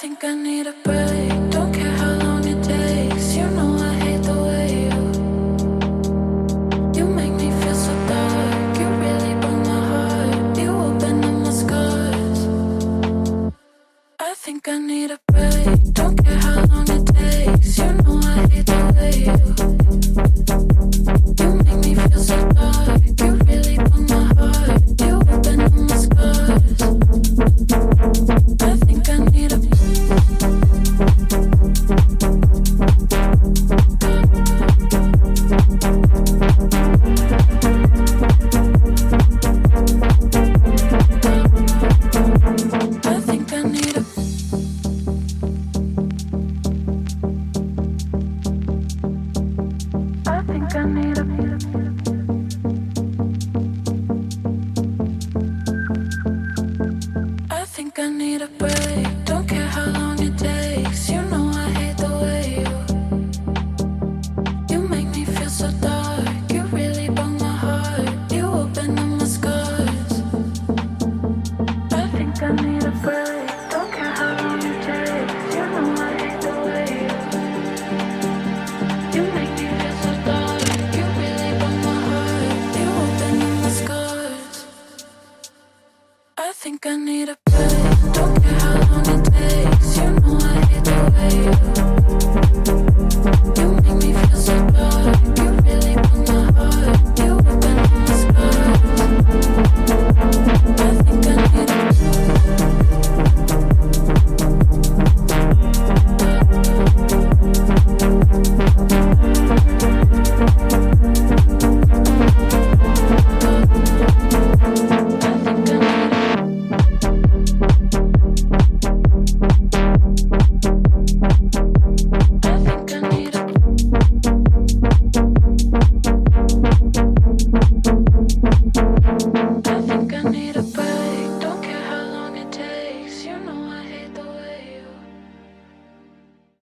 think I need a break. Don't care how long it takes. You know I hate the way you make me feel so dark. You really broke my heart. You opened up my scars. I think I need a break. Don't care how long it takes. You know I hate the way you make me feel so dark. You really broke my heart.